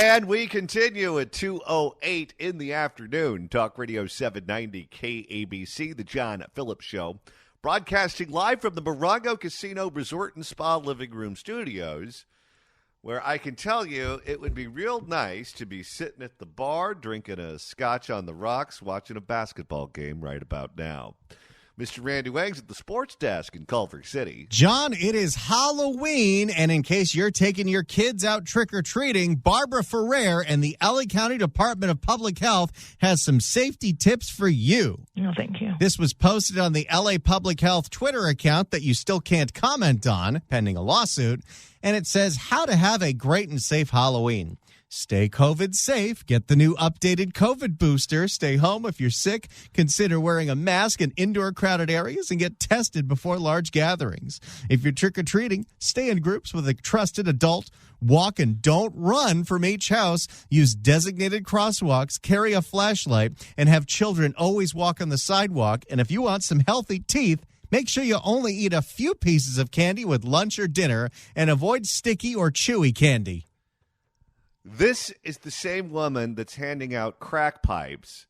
And we continue at 2:08 in the afternoon. Talk Radio 790 KABC, the John Phillips Show. Broadcasting live from the Morongo Casino Resort and Spa Living Room Studios, where I can tell you it would be real nice to be sitting at the bar, drinking a scotch on the rocks, watching a basketball game right about now. Mr. Randy Wangs at the sports desk in Culver City. John, it is Halloween, and in case you're taking your kids out trick-or-treating, Barbara Ferrer and the LA County Department of Public Health has some safety tips for you. No, thank you. This was posted on the LA Public Health Twitter account that you still can't comment on, pending a lawsuit, and it says how to have a great and safe Halloween. Stay COVID safe. Get the new updated COVID booster. Stay home if you're sick. Consider wearing a mask in indoor crowded areas and get tested before large gatherings. If you're trick-or-treating, stay in groups with a trusted adult. Walk and don't run from each house. Use designated crosswalks. Carry a flashlight. And have children always walk on the sidewalk. And if you want some healthy teeth, make sure you only eat a few pieces of candy with lunch or dinner and avoid sticky or chewy candy. This is the same woman that's handing out crack pipes,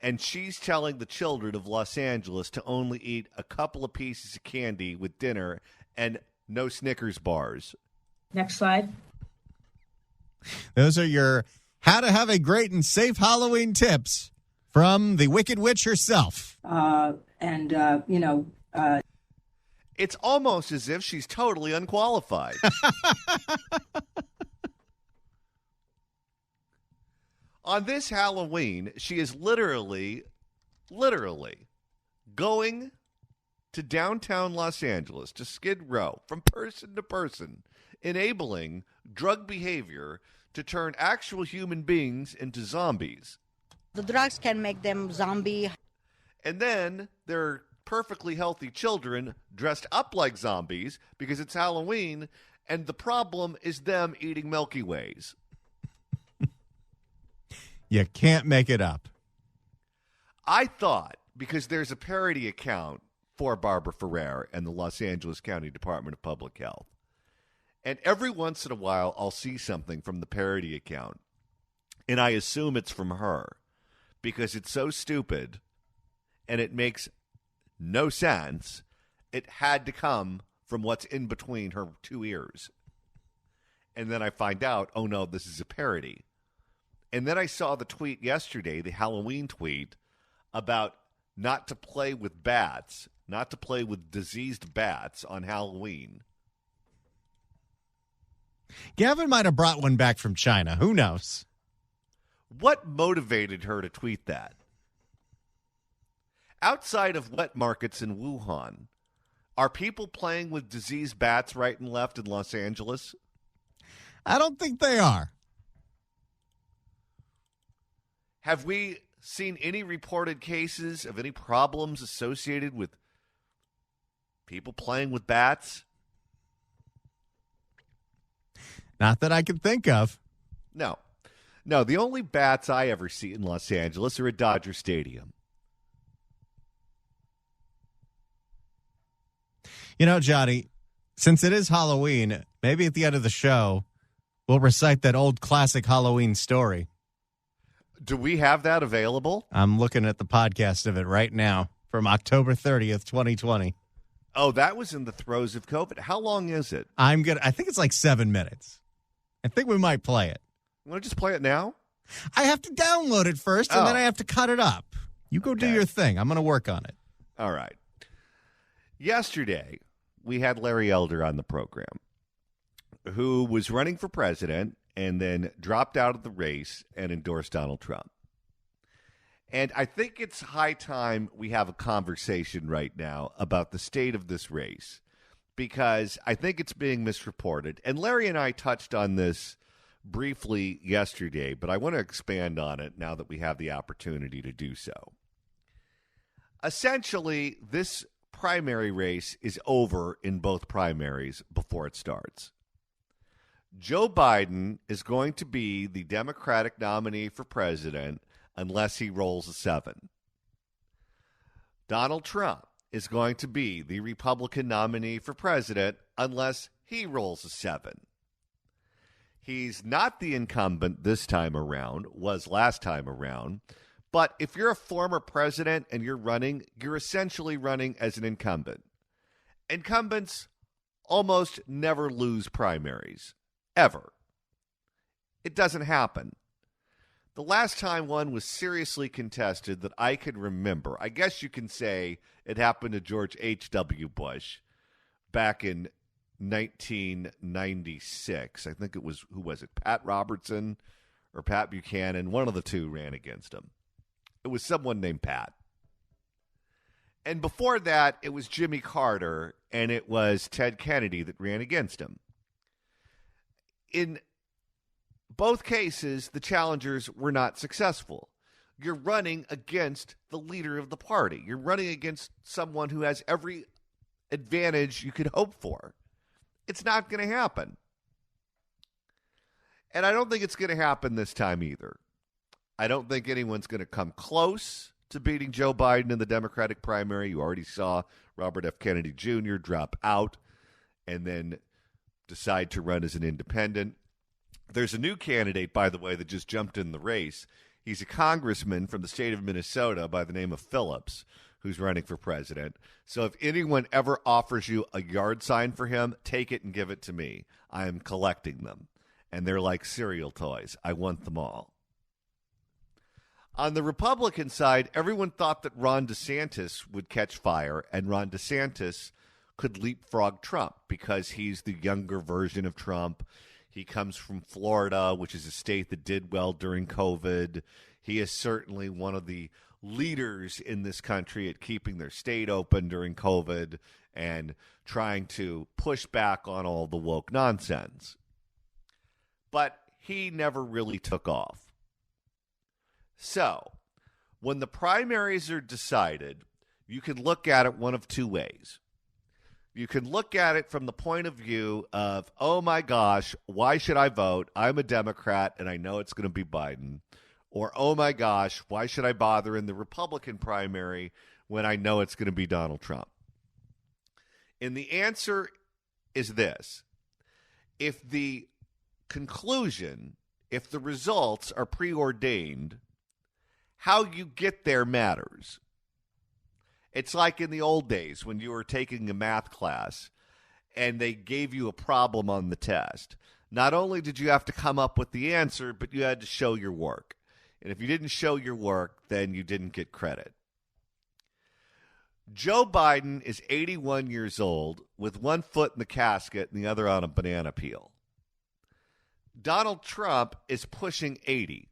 and she's telling the children of Los Angeles to only eat a couple of pieces of candy with dinner and no Snickers bars. Next slide. Those are your how to have a great and safe Halloween tips from the Wicked Witch herself. It's almost as if she's totally unqualified. On this Halloween, she is literally going to downtown Los Angeles, to Skid Row, from person to person, enabling drug behavior to turn actual human beings into zombies. The drugs can make them zombie. And then there are perfectly healthy children dressed up like zombies because it's Halloween, and the problem is them eating Milky Ways. You can't make it up. I thought, because there's a parody account for Barbara Ferrer and the Los Angeles County Department of Public Health, and every once in a while I'll see something from the parody account, and I assume it's from her because it's so stupid and it makes no sense. It had to come from what's in between her two ears. And then I find out, oh no, this is a parody. And then I saw the tweet yesterday, the Halloween tweet, about not to play with bats, not to play with diseased bats on Halloween. Gavin might have brought one back from China. Who knows? What motivated her to tweet that? Outside of wet markets in Wuhan, are people playing with diseased bats right and left in Los Angeles? I don't think they are. Have we seen any reported cases of any problems associated with people playing with bats? Not that I can think of. No. No, the only bats I ever see in Los Angeles are at Dodger Stadium. You know, Johnny, since it is Halloween, maybe at the end of the show, we'll recite that old classic Halloween story. Do we have that available? I'm looking at the podcast of it right now from October 30th, 2020. Oh, that was in the throes of COVID. How long is it? I think it's like 7 minutes. I think we might play it. You want to just play it now? I have to download it first, and then I have to cut it up. You go do your thing. I'm going to work on it. All right. Yesterday, we had Larry Elder on the program, who was running for president and then dropped out of the race and endorsed Donald Trump. And I think it's high time we have a conversation right now about the state of this race, because I think it's being misreported. And Larry and I touched on this briefly yesterday, but I want to expand on it now that we have the opportunity to do so. Essentially, this primary race is over in both primaries before it starts. Joe Biden is going to be the Democratic nominee for president unless he rolls a 7. Donald Trump is going to be the Republican nominee for president unless he rolls a 7. He's not the incumbent this time around, was last time around. But if you're a former president and you're running, you're essentially running as an incumbent. Incumbents almost never lose primaries, ever. It doesn't happen. The last time one was seriously contested that I could remember, I guess you can say it happened to George H.W. Bush back in 1996. I think it was, who was it, Pat Robertson or Pat Buchanan? One of the two ran against him. It was someone named Pat. And before that, it was Jimmy Carter, and it was Ted Kennedy that ran against him. In both cases, the challengers were not successful. You're running against the leader of the party. You're running against someone who has every advantage you could hope for. It's not going to happen. And I don't think it's going to happen this time either. I don't think anyone's going to come close to beating Joe Biden in the Democratic primary. You already saw Robert F. Kennedy Jr. drop out and then decide to run as an independent. There's a new candidate, by the way, that just jumped in the race. He's a congressman from the state of Minnesota by the name of Phillips, who's running for president. So if anyone ever offers you a yard sign for him, take it and give it to me. I am collecting them. And they're like cereal toys. I want them all. On the Republican side, everyone thought that Ron DeSantis would catch fire, and Ron DeSantis could leapfrog Trump because he's the younger version of Trump. He comes from Florida, which is a state that did well during COVID. He is certainly one of the leaders in this country at keeping their state open during COVID and trying to push back on all the woke nonsense. But he never really took off. So, when the primaries are decided, you can look at it one of two ways. You can look at it from the point of view of, oh my gosh, why should I vote? I'm a Democrat and I know it's going to be Biden. Or, oh my gosh, why should I bother in the Republican primary when I know it's going to be Donald Trump? And the answer is this. If the conclusion, if the results are preordained, how you get there matters. It's like in the old days when you were taking a math class and they gave you a problem on the test. Not only did you have to come up with the answer, but you had to show your work. And if you didn't show your work, then you didn't get credit. Joe Biden is 81 years old with one foot in the casket and the other on a banana peel. Donald Trump is pushing 80.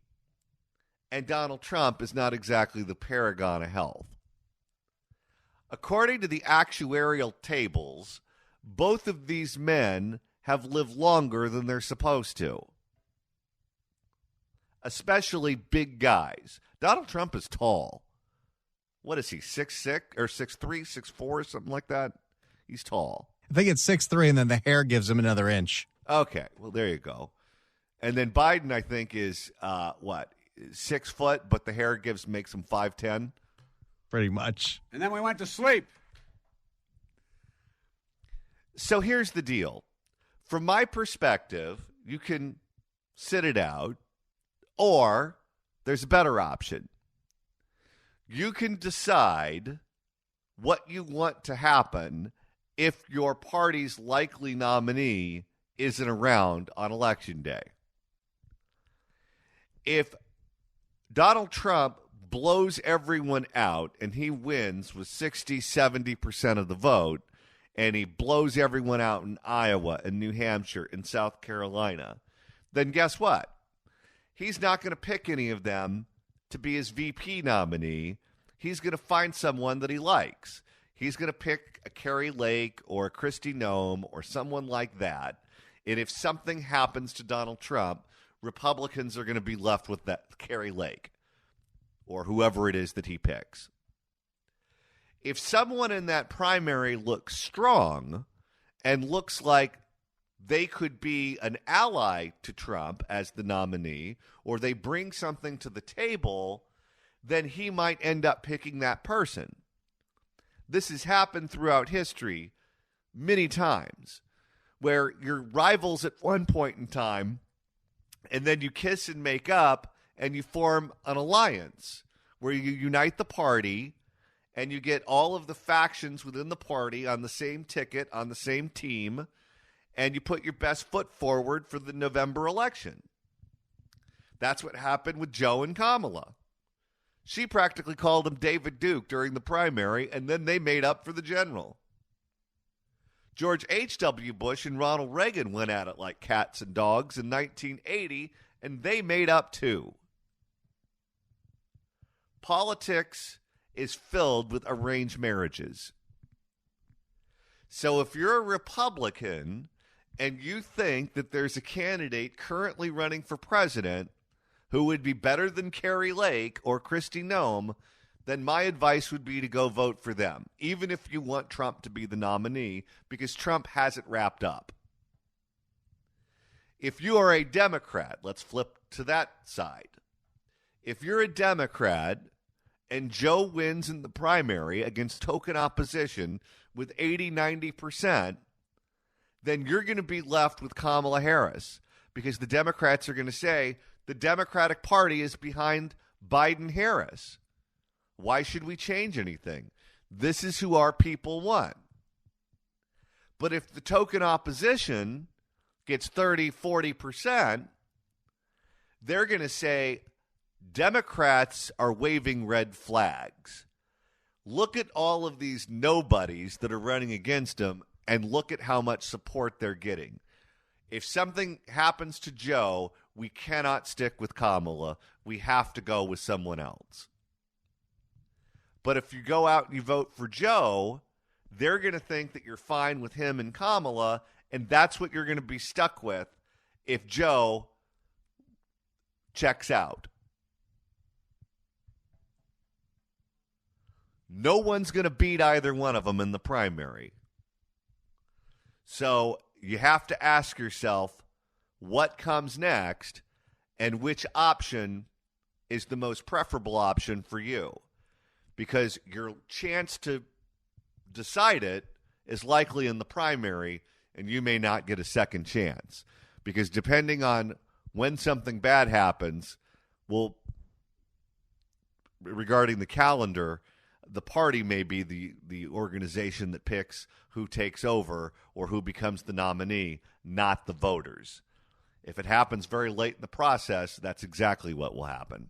And Donald Trump is not exactly the paragon of health. According to the actuarial tables, both of these men have lived longer than they're supposed to. Especially big guys. Donald Trump is tall. What is he, 6'6", or 6'3", 6'4", something like that? He's tall. I think it's 6'3", and then the hair gives him another inch. Okay, well, there you go. And then Biden, I think, is, 6 foot, but the hair makes him 5'10". Pretty much. And then we went to sleep. So here's the deal. From my perspective, you can sit it out, or there's a better option. You can decide what you want to happen if your party's likely nominee isn't around on Election Day. If Donald Trump blows everyone out and he wins with 60-70% of the vote, and he blows everyone out in Iowa and New Hampshire and South Carolina, then guess what? He's not going to pick any of them to be his VP nominee. He's going to find someone that he likes. He's going to pick a Kari Lake or a Kristi Noem or someone like that. And if something happens to Donald Trump, Republicans are going to be left with that Kari Lake or whoever it is that he picks. If someone in that primary looks strong and looks like they could be an ally to Trump as the nominee, or they bring something to the table, then he might end up picking that person. This has happened throughout history many times, where your rivals at one point in time and then you kiss and make up, and you form an alliance where you unite the party, and you get all of the factions within the party on the same ticket, on the same team, and you put your best foot forward for the November election. That's what happened with Joe and Kamala. She practically called him David Duke during the primary, and then they made up for the general. George H.W. Bush and Ronald Reagan went at it like cats and dogs in 1980, and they made up too. Politics is filled with arranged marriages. So if you're a Republican and you think that there's a candidate currently running for president who would be better than Carrie Lake or Kristi Noem, then my advice would be to go vote for them, even if you want Trump to be the nominee, because Trump has it wrapped up. If you are a Democrat, let's flip to that side. If you're a Democrat and Joe wins in the primary against token opposition with 80-90%, then you're going to be left with Kamala Harris, because the Democrats are going to say the Democratic Party is behind Biden-Harris. Why should we change anything? This is who our people want. But if the token opposition gets 30-40%, they're going to say Democrats are waving red flags. Look at all of these nobodies that are running against them, and look at how much support they're getting. If something happens to Joe, we cannot stick with Kamala. We have to go with someone else. But if you go out and you vote for Joe, they're going to think that you're fine with him and Kamala, and that's what you're going to be stuck with if Joe checks out. No one's going to beat either one of them in the primary. So you have to ask yourself what comes next and which option is the most preferable option for you. Because your chance to decide it is likely in the primary, and you may not get a second chance. Because depending on when something bad happens, regarding the calendar, the party may be the organization that picks who takes over or who becomes the nominee, not the voters. If it happens very late in the process, that's exactly what will happen.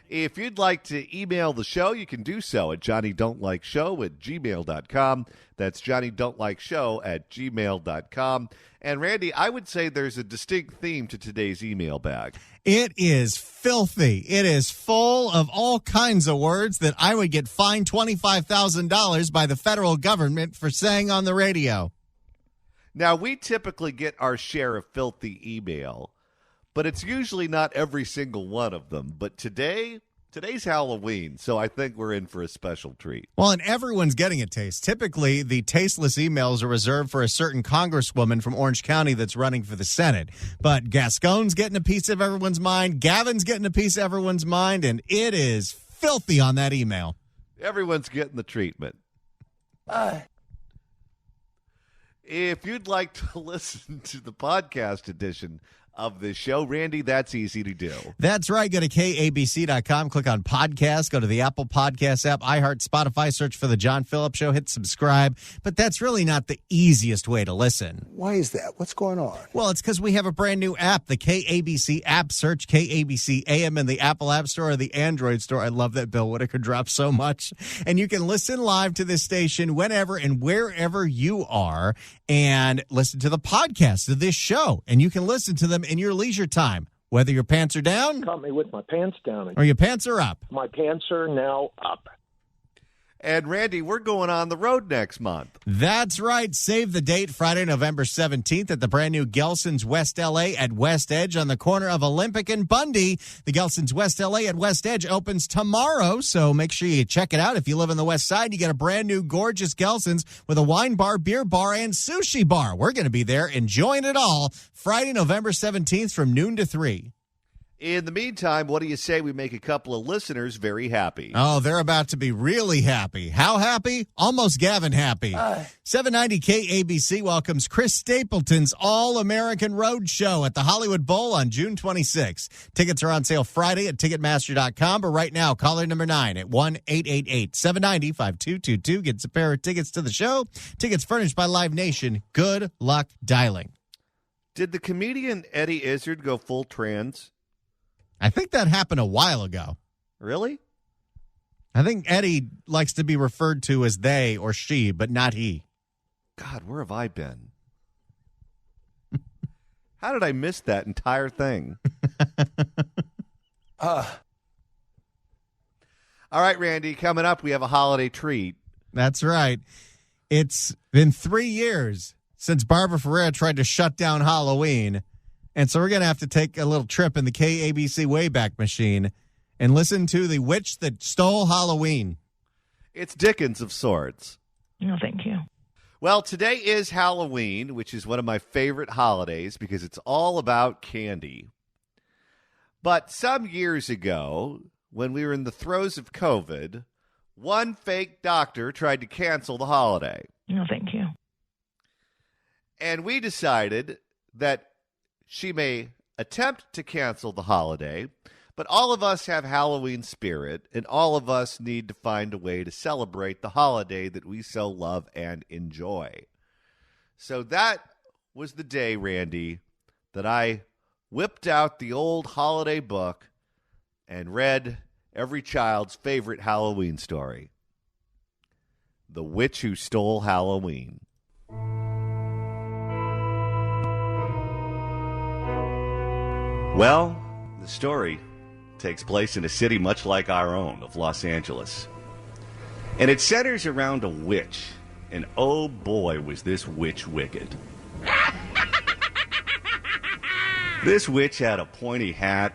If you'd like to email the show, you can do so at johnnydon'tlikeshow@gmail.com. That's johnnydon'tlikeshow@gmail.com. And Randy, I would say there's a distinct theme to today's email bag. It is filthy. It is full of all kinds of words that I would get fined $25,000 by the federal government for saying on the radio. Now, we typically get our share of filthy email, but it's usually not every single one of them. But today's Halloween, so I think we're in for a special treat. Well, and everyone's getting a taste. Typically, the tasteless emails are reserved for a certain congresswoman from Orange County that's running for the Senate. But Gascon's getting a piece of everyone's mind. Gavin's getting a piece of everyone's mind, and it is filthy on that email. Everyone's getting the treatment. If you'd like to listen to the podcast edition of this show, Randy, that's easy to do. That's right. Go to KABC.com, click on podcast, go to the Apple Podcast app, iHeart, Spotify, search for The John Phillips Show, hit subscribe. But that's really not the easiest way to listen. Why is that? What's going on? Well, it's because we have a brand new app, the KABC app. Search KABC AM in the Apple App Store or the Android Store. I love that Bill Whitaker dropped so much. And you can listen live to this station whenever and wherever you are and listen to the podcast of this show. And you can listen to them in your leisure time, whether your pants are down. Caught me with my pants down. Or your pants are up. My pants are now up. And Randy, we're going on the road next month. That's right. Save the date, Friday, November 17th at the brand new Gelson's West LA at West Edge on the corner of Olympic and Bundy. The Gelson's West LA at West Edge opens tomorrow, so make sure you check it out. If you live on the West Side, you get a brand new gorgeous Gelson's with a wine bar, beer bar, and sushi bar. We're going to be there enjoying it all Friday, November 17th from noon to 3. In the meantime, what do you say we make a couple of listeners very happy? Oh, they're about to be really happy. How happy? Almost Gavin happy. 790 KABC welcomes Chris Stapleton's All-American Road Show at the Hollywood Bowl on June 26. Tickets are on sale Friday at Ticketmaster.com, but right now, caller number 9 at 1-888-790-5222 gets a pair of tickets to the show. Tickets furnished by Live Nation. Good luck dialing. Did the comedian Eddie Izzard go full trans? I think that happened a while ago. Really? I think Eddie likes to be referred to as they or she, but not he. God, where have I been? How did I miss that entire thing? All right, Randy, coming up, we have a holiday treat. That's right. It's been 3 years since Barbara Ferrer tried to shut down Halloween. And so we're going to have to take a little trip in the KABC Wayback Machine and listen to The Witch That Stole Halloween. It's Dickens of sorts. No, thank you. Well, today is Halloween, which is one of my favorite holidays because it's all about candy. But some years ago, when we were in the throes of COVID, one fake doctor tried to cancel the holiday. No, thank you. And we decided that she may attempt to cancel the holiday, but all of us have Halloween spirit, and all of us need to find a way to celebrate the holiday that we so love and enjoy. So that was the day, Randy, that I whipped out the old holiday book and read every child's favorite Halloween story, The Witch Who Stole Halloween. Well, the story takes place in a city much like our own of Los Angeles. And it centers around a witch. And oh boy, was this witch wicked. This witch had a pointy hat,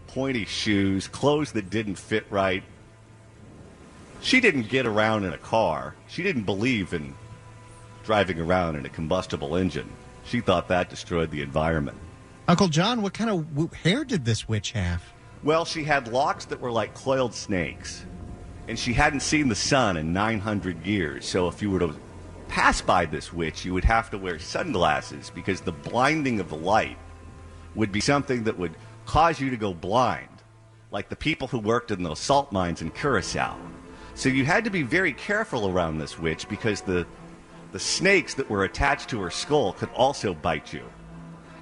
pointy shoes, clothes that didn't fit right. She didn't get around in a car. She didn't believe in driving around in a combustible engine. She thought that destroyed the environment. Uncle John, what kind of hair did this witch have? Well, she had locks that were like coiled snakes, and she hadn't seen the sun in 900 years. So if you were to pass by this witch, you would have to wear sunglasses because the blinding of the light would be something that would cause you to go blind, like the people who worked in those salt mines in Curacao. So you had to be very careful around this witch because the snakes that were attached to her skull could also bite you.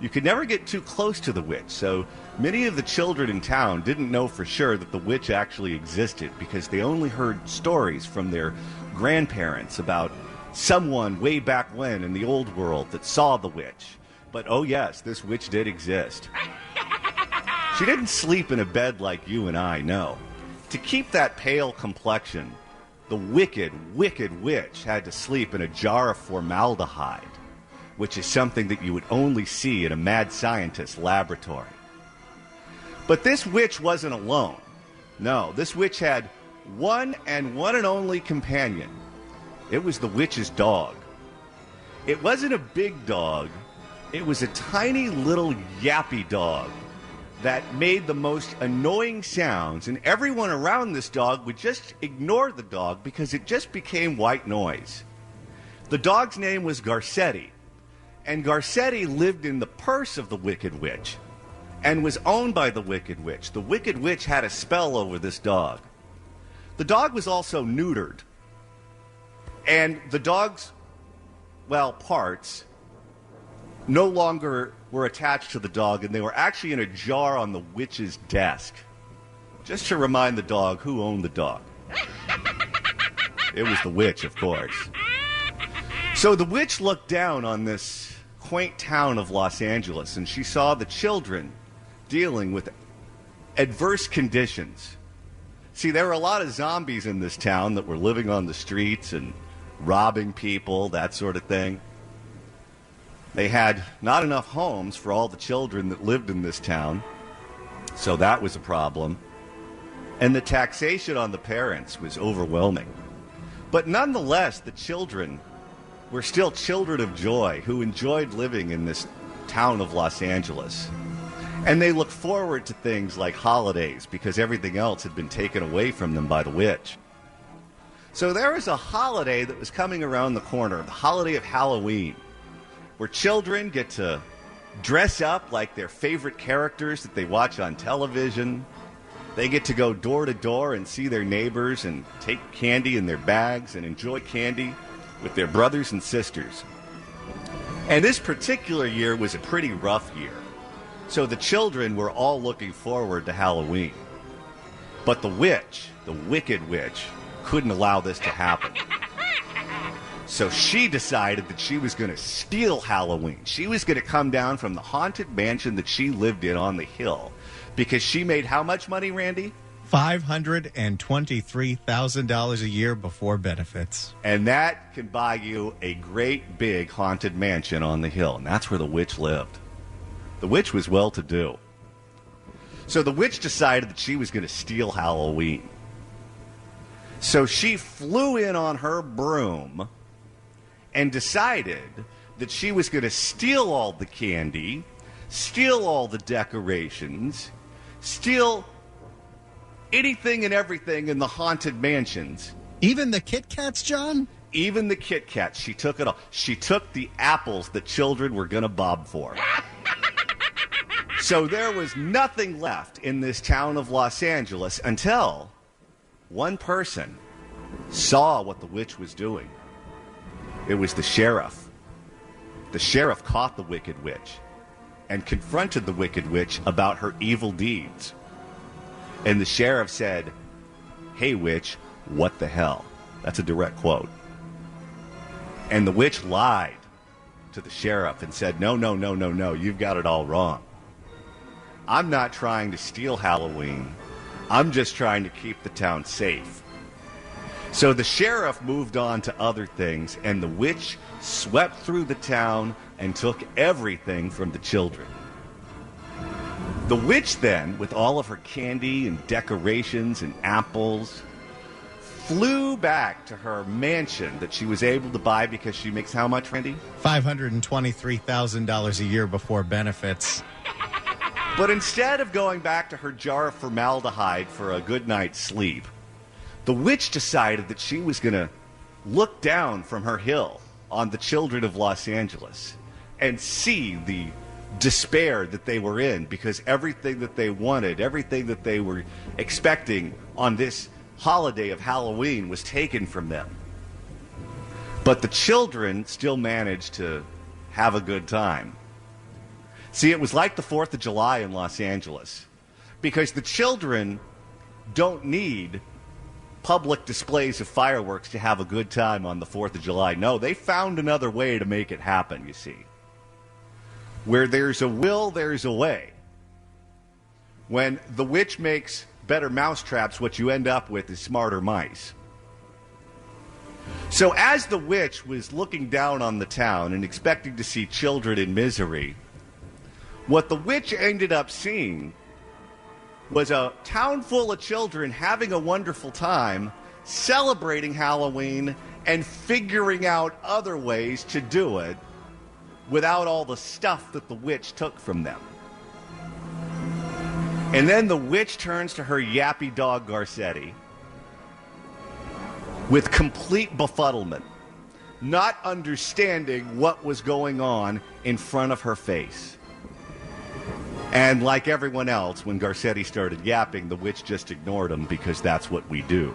You could never get too close to the witch, so many of the children in town didn't know for sure that the witch actually existed because they only heard stories from their grandparents about someone way back when in the old world that saw the witch. But oh yes, this witch did exist. She didn't sleep in a bed like you and I, no. To keep that pale complexion, the wicked, wicked witch had to sleep in a jar of formaldehyde, which is something that you would only see in a mad scientist's laboratory. But this witch wasn't alone. No, this witch had one and only companion. It was the witch's dog. It wasn't a big dog. It was a tiny little yappy dog that made the most annoying sounds, and everyone around this dog would just ignore the dog because it just became white noise. The dog's name was Garcetti. And Garcetti lived in the purse of the Wicked Witch and was owned by the Wicked Witch. The Wicked Witch had a spell over this dog. The dog was also neutered. And the dog's, parts no longer were attached to the dog, and they were actually in a jar on the witch's desk. Just to remind the dog who owned the dog. It was the witch, of course. So the witch looked down on this quaint town of Los Angeles, and she saw the children dealing with adverse conditions. See, there were a lot of zombies in this town that were living on the streets and robbing people, that sort of thing. They had not enough homes for all the children that lived in this town, so that was a problem. And the taxation on the parents was overwhelming. But nonetheless, the children were still children of joy who enjoyed living in this town of Los Angeles. And they look forward to things like holidays because everything else had been taken away from them by the witch. So there was a holiday that was coming around the corner, the holiday of Halloween, where children get to dress up like their favorite characters that they watch on television. They get to go door to door and see their neighbors and take candy in their bags and enjoy candy with their brothers and sisters. And this particular year was a pretty rough year. So the children were all looking forward to Halloween. But the witch, the wicked witch, couldn't allow this to happen. So she decided that she was going to steal Halloween. She was going to come down from the haunted mansion that she lived in on the hill. Because she made how much money, Randy? $523,000 a year before benefits. And that can buy you a great big haunted mansion on the hill. And that's where the witch lived. The witch was well-to-do. So the witch decided that she was going to steal Halloween. So she flew in on her broom and decided that she was going to steal all the candy, steal all the decorations, steal anything and everything in the haunted mansions. Even the Kit Kats, John? Even the Kit Kats. She took it all. She took the apples that children were going to bob for. So there was nothing left in this town of Los Angeles until one person saw what the witch was doing. It was the sheriff. The sheriff caught the wicked witch and confronted the wicked witch about her evil deeds. And the sheriff said, "Hey, witch, what the hell?" That's a direct quote. And the witch lied to the sheriff and said, No, you've got it all wrong. I'm not trying to steal Halloween. I'm just trying to keep the town safe. So the sheriff moved on to other things, and the witch swept through the town and took everything from the children. The witch then, with all of her candy and decorations and apples, flew back to her mansion that she was able to buy because she makes how much, Randy? $523,000 a year before benefits. But instead of going back to her jar of formaldehyde for a good night's sleep, the witch decided that she was going to look down from her hill on the children of Los Angeles and see the despair that they were in because everything that they wanted, everything that they were expecting on this holiday of Halloween was taken from them. But the children still managed to have a good time. See, it was like the 4th of July in Los Angeles because the children don't need public displays of fireworks to have a good time on the 4th of July. No, they found another way to make it happen, you see. Where there's a will, there's a way. When the witch makes better mousetraps, what you end up with is smarter mice. So as the witch was looking down on the town and expecting to see children in misery, what the witch ended up seeing was a town full of children having a wonderful time, celebrating Halloween, and figuring out other ways to do it without all the stuff that the witch took from them. And then the witch turns to her yappy dog Garcetti with complete befuddlement, not understanding what was going on in front of her face. And like everyone else, when Garcetti started yapping, the witch just ignored him because that's what we do.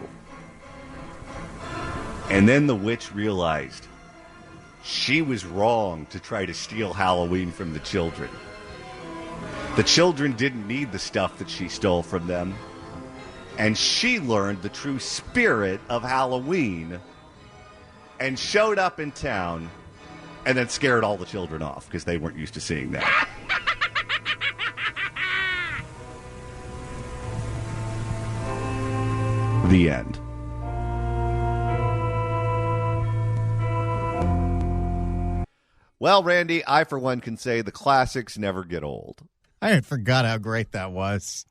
And then the witch realized she was wrong to try to steal Halloween from the children. The children didn't need the stuff that she stole from them. And she learned the true spirit of Halloween and showed up in town and then scared all the children off because they weren't used to seeing that. The end. Well, Randy, I for one can say the classics never get old. I had forgot how great that was.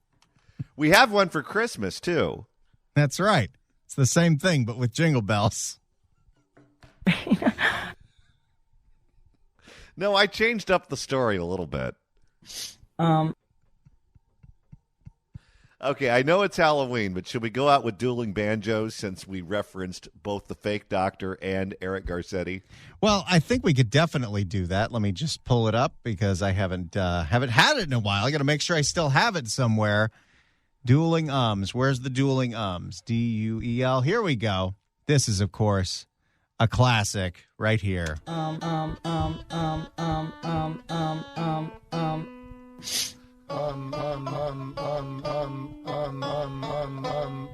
We have one for Christmas, too. That's right. It's the same thing, but with jingle bells. No, I changed up the story a little bit. Okay, I know it's Halloween, but should we go out with dueling banjos since we referenced both the fake doctor and Eric Garcetti? Well, I think we could definitely do that. Let me just pull it up because I haven't had it in a while. I got to make sure I still have it somewhere. Dueling ums. Where's the dueling ums? DUEL. Here we go. This is, of course, a classic right here.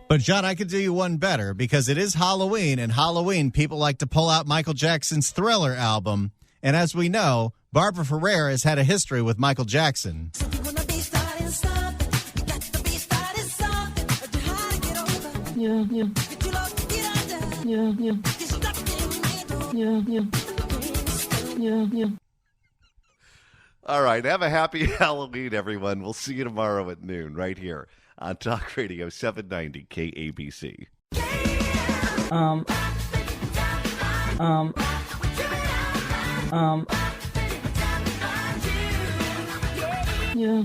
But, John, I could do you one better because it is Halloween, and Halloween, people like to pull out Michael Jackson's Thriller album. And as we know, Barbara Ferrer has had a history with Michael Jackson. All right, have a happy Halloween, everyone. We'll see you tomorrow at noon right here on Talk Radio 790 KABC. Yeah.